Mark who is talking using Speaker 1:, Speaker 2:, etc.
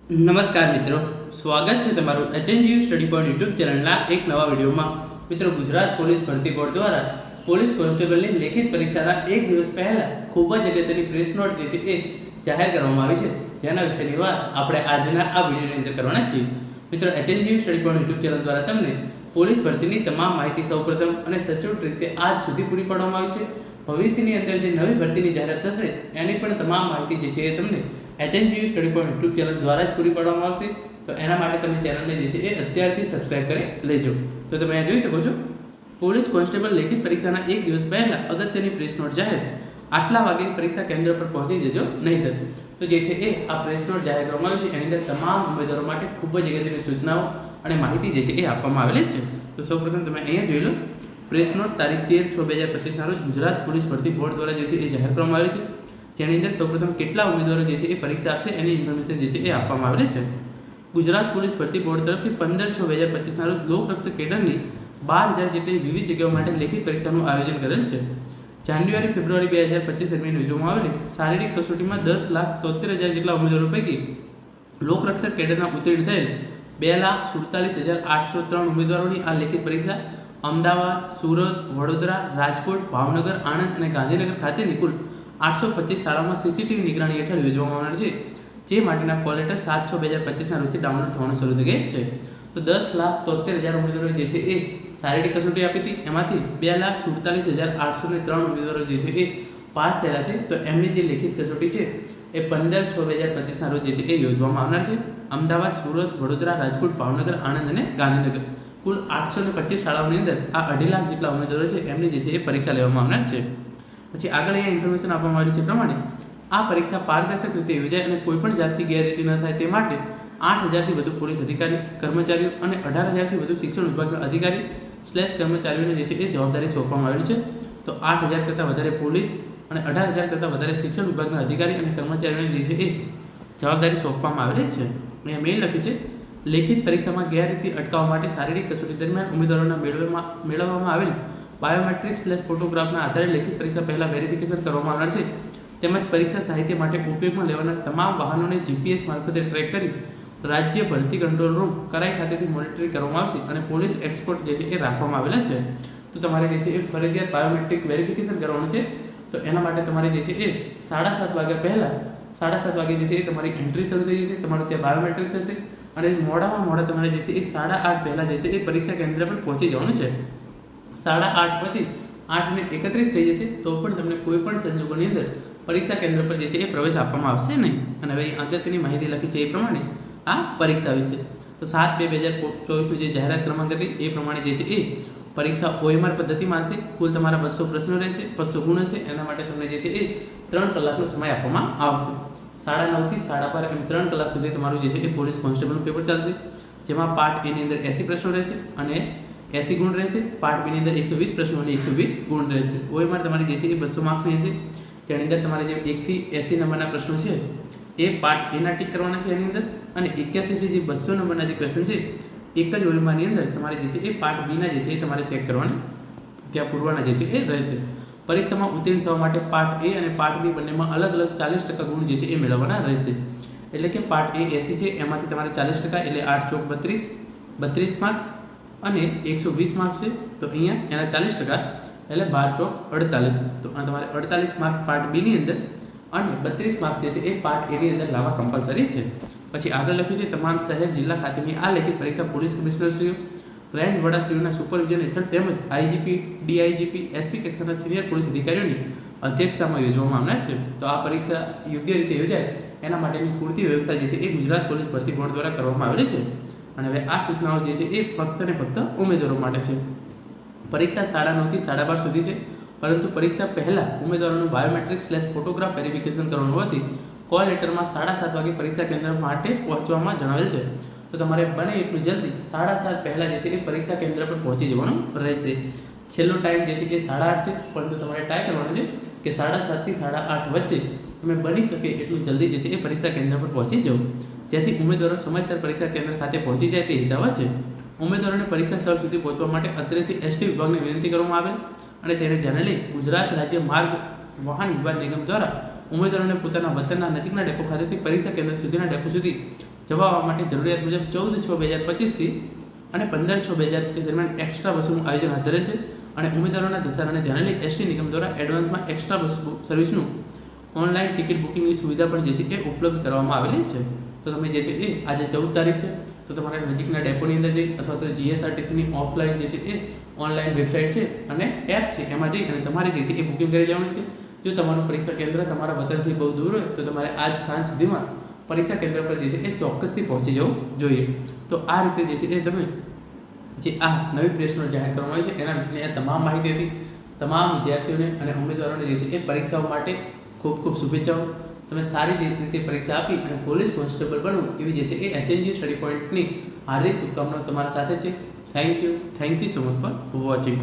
Speaker 1: નમસ્કાર મિત્રો, સ્વાગત છે તમારું એચએનજીયુ સ્ટડી પોઈન્ટ યુટ્યુબ ચેનલના એક નવા વિડીયોમાં. મિત્રો, ગુજરાત પોલીસ ભરતી બોર્ડ દ્વારા પોલીસ કોન્સ્ટેબલની લેખિત પરીક્ષાના એક દિવસ પહેલા ખૂબ જ અગત્યની પ્રેસ નોટ જે છે એ જાહેર કરવામાં આવી છે, જેના વિશેની વાત આપણે આજના આ વિડીયોની અંદર કરવાના છીએ. મિત્રો, HNGU study point YouTube channel દ્વારા તમને પોલીસ ભરતીની તમામ માહિતી સૌપ્રથમ અને સચોટ રીતે આજ સુધી પૂરી પાડવામાં આવી છે. ભવિષ્યની અંદર જે નવી ભરતીની જાહેરાત થશે એની પણ તમામ માહિતી જે છે એ તમને HNGU study point YouTube channel દ્વારા જ પૂરી પાડવામાં આવશે. તો એના માટે તમે ચેનલને જે છે એ અત્યારથી સબસ્ક્રાઈબ કરી લેજો. તો તમે અહીંયા જોઈ શકો છો, પોલીસ કોન્સ્ટેબલ લેખિત પરીક્ષાના એક દિવસ પહેલા અગત્યની પ્રેસ નોટ જાહેર. આટલા વાગે પરીક્ષા કેન્દ્ર પર પહોંચી જજો નહીંતર. તો જે છે એ આ પ્રેસ નોટ જાહેર કરવામાં આવી છે, એની અંદર તમામ ઉમેદવારો માટે ખૂબ જ અગત્યની સૂચનાઓ અને માહિતી જે છે એ આપવામાં આવેલી છે. તો સૌપ્રથમ તમે અહીંયા જોઈ લો, પ્રેસ નોટ તારીખ 13/6/2025 રોજ ગુજરાત પોલીસ ભરતી બોર્ડ દ્વારા જે છે એ જાહેર કરવામાં આવેલી છે, જેની અંદર સૌપ્રથમ કેટલા ઉમેદવારો જે છે એ પરીક્ષા આપશે એની ઇન્ફોર્મેશન જે છે એ આપવામાં આવેલી છે. ગુજરાત પોલીસ ભરતી બોર્ડ તરફથી 15/6/2025 રોજ લોકરક્ષક કેડરની 12,000 જેટલી વિવિધ જગ્યાઓ માટે લેખિત પરીક્ષાનું આયોજન કરેલ છે. જાન્યુઆરી-ફેબ્રુઆરી 2025 દરમિયાન યોજવામાં આવેલી શારીરિક કસોટીમાં 10,73,000 જેટલા ઉમેદવારો પૈકી લોકરક્ષક કેડરના ઉત્તીર્ણ થયેલ 2,47,803 ઉમેદવારોની આ લેખિત પરીક્ષા અમદાવાદ, સુરત, વડોદરા, રાજકોટ, ભાવનગર, આણંદ અને ગાંધીનગર ખાતેની કુલ 825 શાળાઓમાં સીસીટીવી નિગરાણી હેઠળ યોજવામાં આવનાર છે, જે માટેના કોલ લેટર 7/6/2025 રોજથી ડાઉનલોડ થવાનું શરૂ થઈ ગઈ છે. તો 10,73,000 ઉમેદવારો જે છે એ શારીરિક કસોટી આપી હતી, એમાંથી 2,47,803 ઉમેદવારો જે છે એ પાસ થયેલા છે. તો એમની જે લેખિત કસોટી છે એ 15/6/2025 રોજ જે છે એ યોજવામાં આવનાર છે. અમદાવાદ, સુરત, વડોદરા, રાજકોટ, ભાવનગર, આણંદ અને ગાંધીનગર કુલ 825 શાળાઓની અંદર આ 2.5 લાખ જેટલા ઉમેદવારો છે એમની જે છે એ પરીક્ષા લેવામાં આવનાર છે. પછી આગળ અહીંયા ઇન્ફોર્મેશન આપવામાં આવી છે પ્રમાણે આ પરીક્ષા પારદર્શક રીતે યોજાય અને કોઈપણ જાતની ગેરરીતિ ન થાય તે માટે 8,000થી વધુ પોલીસ અધિકારી, કર્મચારીઓ અને 18,000થી વધુ શિક્ષણ વિભાગના અધિકારી / કર્મચારીઓને જે છે એ જવાબદારી સોંપવામાં આવેલી છે. તો 8,000 કરતાં વધારે પોલીસ અને 18,000 કરતાં વધારે શિક્ષણ વિભાગના અધિકારી અને કર્મચારીઓને જે છે એ જવાબદારી સોંપવામાં આવેલી છે. અહીંયા મેઇન લખ્યું છે, લેખિત પરીક્ષામાં ગેરરીતિ અટકાવવા માટે શારીરિક કસોટી દરમિયાન ઉમેદવારોના મેળવવામાં આવેલ બાયોમેટ્રિક્સ/ફોટોગ્રાફના આધારે લેખિત પરીક્ષા પહેલાં વેરિફિકેશન કરવામાં આવનાર છે. તેમજ પરીક્ષા સાહિત્ય માટે ઉપયોગમાં લેવાનાર તમામ વાહનોને જીપીએસ મારફતે ટ્રેક કરી રાજ્ય ભરતી કંટ્રોલ રૂમ કરાઈ ખાતેથી મોનિટરિંગ કરવામાં આવશે અને પોલીસ એક્સપોર્ટ જે છે એ રાખવામાં આવેલા છે. તો તમારે જે છે એ ફરજિયાત બાયોમેટ્રિક વેરિફિકેશન કરવાનું છે. તો એના માટે તમારે જે છે એ 7:30 વાગ્યા પહેલાં 7:30 વાગે જે છે એ તમારી એન્ટ્રી શરૂ થઈ જશે, તમારું ત્યાં બાયોમેટ્રિક થશે અને મોડામાં મોડા તમારે જે છે એ 8:30 પહેલાં જે છે એ પરીક્ષા કેન્દ્ર પર પહોંચી જવાનું છે. 8:30 પછી 8:31 થઈ જશે તો પણ તમને કોઈ પણ સંજોગોની અંદર પરીક્ષા કેન્દ્ર પર જે છે એ પ્રવેશ આપવામાં આવશે નહીં. અને હવે અગત્યની માહિતી લખી છે એ પ્રમાણે આ પરીક્ષા વિશે. તો 7/2/2024 જે જાહેરાત ક્રમાંક હતી એ પ્રમાણે જે છે એ પરીક્ષા OMR પદ્ધતિમાં હશે. કુલ તમારા 200 પ્રશ્નો રહેશે, 200 ગુણ હશે. એના માટે તમને જે છે એ 3 કલાકનો સમય આપવામાં આવશે. 9:30 થી 12:30 એમ 3 કલાક સુધી તમારું જે છે એ પોલીસ કોન્સ્ટેબલનું પેપર ચાલશે, જેમાં પાર્ટ A ની અંદર 80 પ્રશ્નો રહેશે અને 80 ગુણ રહેશે. પાર્ટ B ની અંદર 120 પ્રશ્નો અને 120 ગુણ રહેશે. OMR તમારી જે છે એ 200 માર્ક્સની હશે, જેની અંદર તમારે જે 1 થી 80 નંબરના પ્રશ્નો છે એ પાર્ટ A ના ટીક કરવાના છે એની અંદર, અને 81 થી જે 200 નંબરના જે ક્વેશ્ચન છે એક જ OMR ની અંદર તમારે જે છે એ પાર્ટ B ના જે છે એ તમારે ચેક કરવાના, ત્યાં પૂરવાના જે છે એ રહેશે. પરીક્ષામાં ઉત્તીર્ણ થવા માટે પાર્ટ A અને પાર્ટ B બંનેમાં અલગ અલગ 40% ગુણ જે છે એ મેળવવાના રહેશે. એટલે કે પાર્ટ A 80 છે, એમાંથી તમારે 40% એટલે 8 ચોક 32 માર્ક્સ અને 120 માર્ક્સ છે. તો અહીંયા એના 40% એટલે 12 ચોક 48. તો તમારે 48 માર્ક્સ પાર્ટ B ની અંદર અને 32 માર્ક્સ જે છે એ પાર્ટ A ની અંદર લાવવા કમ્પલસરી છે. પછી આગળ લખ્યું છે, તમામ શહેર જિલ્લા ખાતેની આ લેખિત પરીક્ષા પોલીસ કમિશનરશ્રીઓ, રેન્જ વડાશ્રીઓના સુપરવિઝન હેઠળ તેમજ આઈજીપી, ડીઆઈજીપી, એસપી કક્ષાના સિનિયર પોલીસ અધિકારીઓની અધ્યક્ષતામાં યોજવામાં આવનાર છે. તો આ પરીક્ષા યોગ્ય રીતે યોજાય એના માટેની પૂરતી વ્યવસ્થા જે છે એ ગુજરાત પોલીસ ભરતી બોર્ડ દ્વારા કરવામાં આવેલી છે. અને હવે આ સૂચનાઓ જે છે એ ફક્ત ને ફક્ત ઉમેદવારો માટે છે. પરીક્ષા 9:30 થી 12:30 સુધી છે, પરંતુ પરીક્ષા પહેલાં ઉમેદવારોનું બાયોમેટ્રિક્સ/ફોટોગ્રાફ વેરિફિકેશન કરવાનું હોવાથી કોલ લેટરમાં 7:30 વાગે પરીક્ષા કેન્દ્ર માટે પહોંચવામાં જણાવેલ છે. તો તમારે બને એટલું જલ્દી 7:30 પહેલાં જે છે એ પરીક્ષા કેન્દ્ર પર પહોંચી જવાનું રહેશે. છેલ્લો ટાઈમ જે છે એ 8:30 છે, પરંતુ તમારે ટ્રાય કરવાનું છે કે 7:30 થી 8:30 વચ્ચે તમે બની શકે એટલું જલ્દી જે છે એ પરીક્ષા કેન્દ્ર પર પહોંચી જાઓ, જેથી ઉમેદવારો સમયસર પરીક્ષા કેન્દ્ર ખાતે પહોંચી જાય તે હિતાવહ છે. ઉમેદવારોને પરીક્ષા સ્થળ સુધી પહોંચવા માટે અત્રેથી એસટી વિભાગને વિનંતી કરવામાં આવેલ અને તેને ધ્યાને લઈ ગુજરાત રાજ્ય માર્ગ વાહન વ્યવહાર નિગમ દ્વારા ઉમેદવારોને પોતાના વતનના નજીકના ડેપો ખાતેથી પરીક્ષા કેન્દ્ર સુધીના ડેપો સુધી જવા આવવા માટે જરૂરિયાત મુજબ 14/6/2025 અને 15/6/2025 દરમિયાન એક્સ્ટ્રા બસોનું આયોજન હાથ ધરેલ છે અને ઉમેદવારોના ધસારાને ધ્યાને લઈ એસટી નિગમ દ્વારા એડવાન્સમાં એક્સ્ટ્રા બસ સર્વિસનું ઓનલાઈન ટિકિટ બુકિંગની સુવિધા પણ જે છે એ ઉપલબ્ધ કરવામાં આવેલી છે. તો તમે જે છે એ આજે 14 તારીખ છે તો તમારે નજીકના ડેપોની અંદર જઈ અથવા તો જીએસઆરટીસીની ઓફલાઈન જે છે એ ઓનલાઈન વેબસાઇટ છે અને એપ છે એમાં જઈ અને તમારે જે છે એ બુકિંગ કરી લેવાનું છે. જો તમારું પરીક્ષા કેન્દ્ર તમારા વતનથી બહુ દૂર હોય તો તમારે આજ સાંજ સુધીમાં પરીક્ષા કેન્દ્ર પર જે છે એ ચોક્કસથી પહોંચી જવું જોઈએ. તો આ રીતે જે છે એ તમે જે આ નવી પ્રેસ નોટ જાહેર કરવામાં આવી છે એના વિશેની આ તમામ માહિતી હતી. તમામ વિદ્યાર્થીઓને અને ઉમેદવારોને જે છે એ પરીક્ષાઓ માટે ખૂબ ખૂબ શુભેચ્છાઓ. તમે સારી રીતે પરીક્ષા આપી અને પોલીસ કોન્સ્ટેબલ બનવું એવી જે છે એ HNG સ્ટડી પોઈન્ટની હાર્દિક શુભકામનાઓ તમારા સાથે છે. Thank you so much for watching.